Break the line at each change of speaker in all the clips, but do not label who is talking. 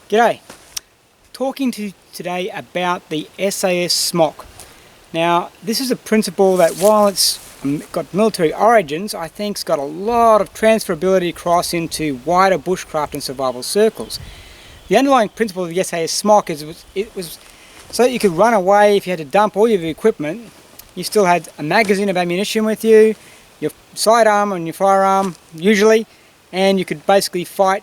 G'day. Talking to you today about the SAS Smock. Now, this is a principle that while it's got military origins, I think it's got a lot of transferability across into wider bushcraft and survival circles. The underlying principle of the SAS Smock is it was so that you could run away if you had to dump all your equipment. You still had a magazine of ammunition with you, your sidearm and your firearm usually, and you could basically fight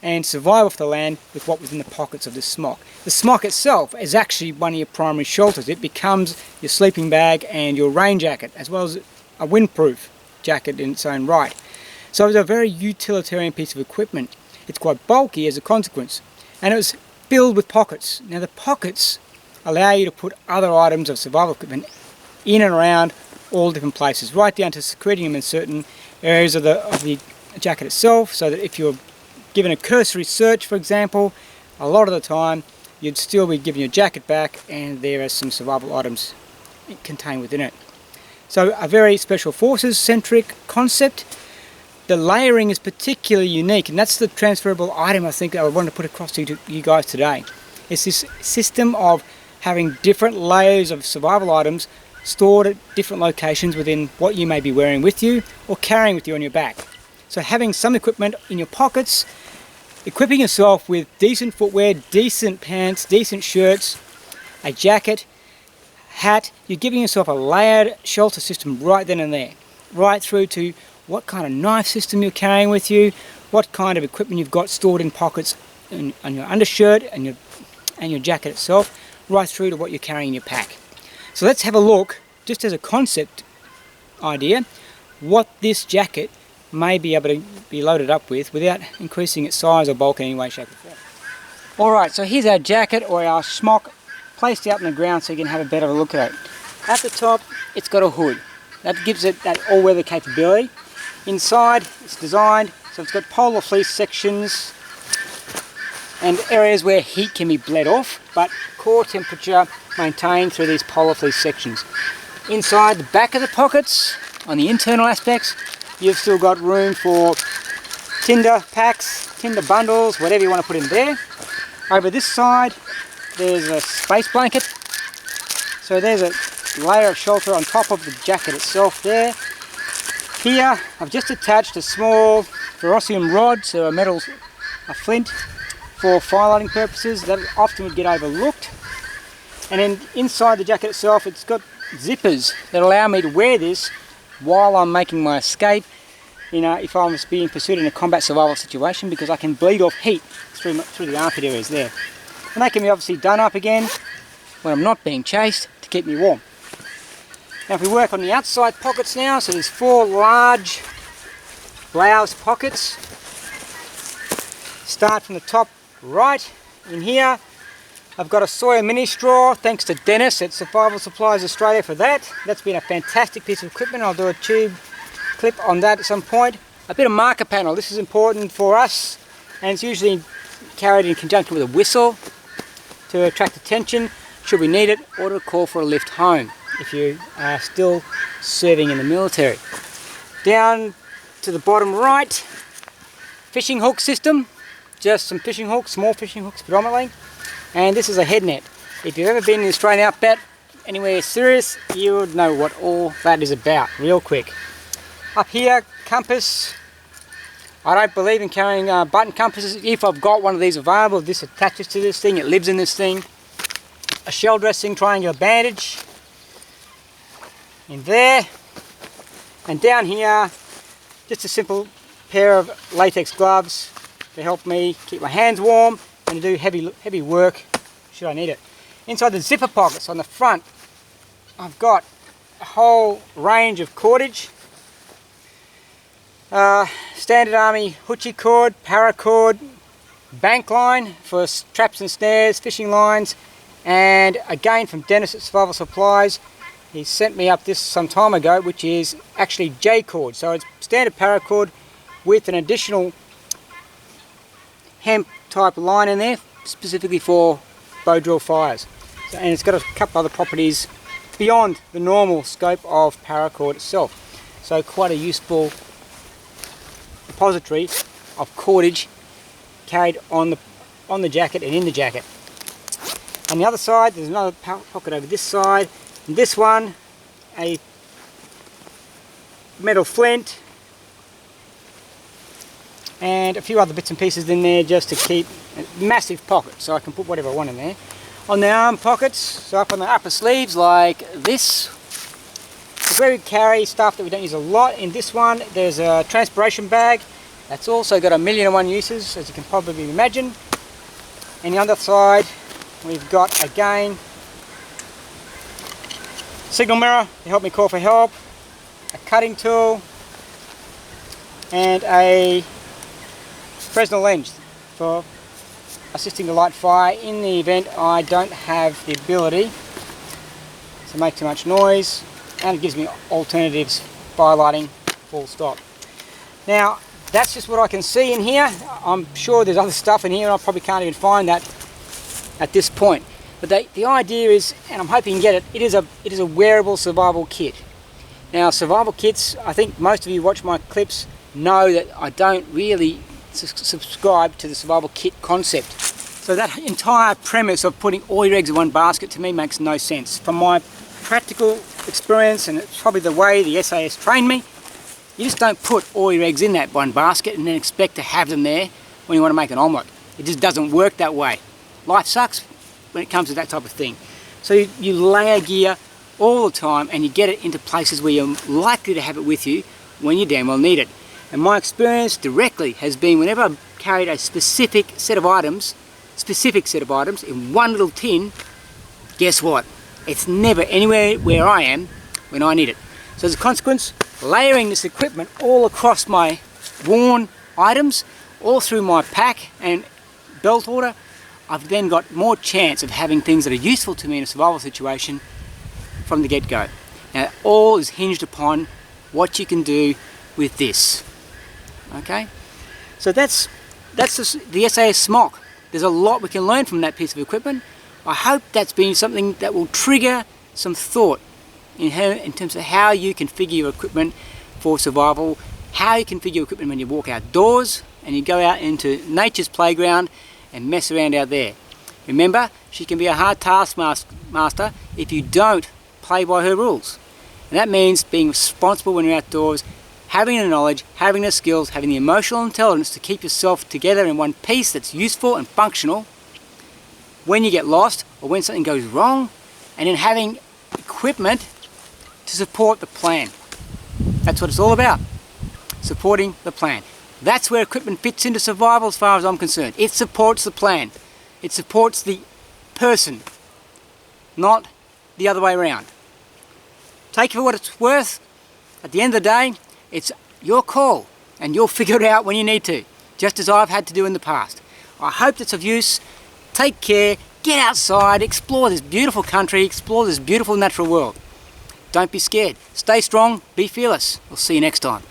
and survive off the land with what was in the pockets of this smock. The smock itself is actually one of your primary shelters. It becomes your sleeping bag and your rain jacket, as well as a windproof jacket in its own right. So it's a very utilitarian piece of equipment. It's quite bulky as a consequence, and it was filled with pockets. Now the pockets allow you to put other items of survival equipment in and around all different places, right down to secreting them in certain areas of the jacket itself, so that if you're given a cursory search, for example, a lot of the time you'd still be given your jacket back and there are some survival items contained within it. So a very special forces centric concept. The layering is particularly unique, and that's the transferable item I think I want to put across to you guys today. It's this system of having different layers of survival items stored at different locations within what you may be wearing with you or carrying with you on your back. So having some equipment in your pockets, equipping yourself with decent footwear, decent pants, decent shirts, a jacket, hat, you're giving yourself a layered shelter system right then and there, right through to what kind of knife system you're carrying with you, what kind of equipment you've got stored in pockets on your undershirt and your jacket itself, right through to what you're carrying in your pack. So let's have a look, just as a concept idea, what this jacket may be able to be loaded up with without increasing its size or bulk in any way, shape or form. Alright, so here's our jacket or our smock placed out on the ground so you can have a better look at it. At the top it's got a hood. That gives it that all-weather capability. Inside it's designed so it's got polar fleece sections and areas where heat can be bled off, but core temperature maintained through these polar fleece sections. Inside the back of the pockets, on the internal aspects, you've still got room for tinder packs, tinder bundles, whatever you want to put in there. Over this side there's a space blanket, so there's a layer of shelter on top of the jacket itself there. Here I've just attached a small ferrocium rod, so a flint for firelighting purposes. That often would get overlooked. And then inside the jacket itself it's got zippers that allow me to wear this while I'm making my escape, if I'm being pursued in a combat survival situation, because I can bleed off heat through the armpit areas there. And they can be obviously done up again when I'm not being chased to keep me warm. Now if we work on the outside pockets now, so there's 4 large blouse pockets. Start from the top right. In here I've got a soya mini straw, thanks to Dennis at Survival Supplies Australia for that. That's been a fantastic piece of equipment. I'll do a tube clip on that at some point. A bit of marker panel. This is important for us, and it's usually carried in conjunction with a whistle to attract attention should we need it, or to call for a lift home if you are still serving in the military. Down to the bottom right, fishing hook system. Just some fishing hooks, small fishing hooks predominantly. And this is a head net. If you've ever been in the Australian outback, anywhere serious, you would know what all that is about real quick. Up here, compass. I don't believe in carrying button compasses. If I've got one of these available, this attaches to this thing, it lives in this thing. A shell dressing triangular bandage in there. And down here, just a simple pair of latex gloves to help me keep my hands warm and to do heavy work should I need it. Inside the zipper pockets on the front, I've got a whole range of cordage. Standard army hoochie cord, paracord, bank line for traps and snares, fishing lines, and again from Dennis at Survival Supplies. He sent me up this some time ago, which is actually J cord. So it's standard paracord with an additional hemp type line in there, specifically for bow drill fires. And it's got a couple other properties beyond the normal scope of paracord itself. So quite a useful repository of cordage carried on the on the jacket and in the jacket. On the other side, there's another pocket over this side. And this one, a metal flint, and a few other bits and pieces in there just to keep a massive pocket, so I can put whatever I want in there. On the arm pockets, so up on the upper sleeves like this, it's where we carry stuff that we don't use a lot. In this one, there's a transpiration bag. That's also got 1,000,001 uses, as you can probably imagine. And the other side, we've got, again, signal mirror to help me call for help, a cutting tool, and a Fresnel lens for assisting the light fire in the event I don't have the ability to make too much noise, and it gives me alternatives fire lighting, full stop. Now that's just what I can see in here. I'm sure there's other stuff in here and I probably can't even find that at this point. But the idea is, and I'm hoping you get it, it is a wearable survival kit. Now survival kits, I think most of you watch my clips know that I don't really subscribe to the survival kit concept. So that entire premise of putting all your eggs in one basket to me makes no sense. From my practical experience, and it's probably the way the SAS trained me, you just don't put all your eggs in that one basket and then expect to have them there when you want to make an omelette. It just doesn't work that way. Life sucks when it comes to that type of thing. So you layer gear all the time and you get it into places where you're likely to have it with you when you damn well need it. And my experience directly has been whenever I've carried a specific set of items in one little tin, guess what? It's never anywhere where I am when I need it. So as a consequence, layering this equipment all across my worn items, all through my pack and belt order, I've then got more chance of having things that are useful to me in a survival situation from the get-go. Now, all is hinged upon what you can do with this. Okay? So that's the SAS Smock. There's a lot we can learn from that piece of equipment. I hope that's been something that will trigger some thought in terms of how you configure your equipment for survival, how you configure your equipment when you walk outdoors and you go out into nature's playground and mess around out there. Remember, she can be a hard taskmaster if you don't play by her rules. And that means being responsible when you're outdoors, having the knowledge, having the skills, having the emotional intelligence to keep yourself together in one piece that's useful and functional when you get lost or when something goes wrong, and then having equipment to support the plan. That's what it's all about, supporting the plan. That's where equipment fits into survival as far as I'm concerned. It supports the plan. It supports the person, not the other way around. Take it for what it's worth. At the end of the day, it's your call and you'll figure it out when you need to, just as I've had to do in the past. I hope that's of use. Take care, get outside, explore this beautiful country, explore this beautiful natural world. Don't be scared. Stay strong, be fearless. We'll see you next time.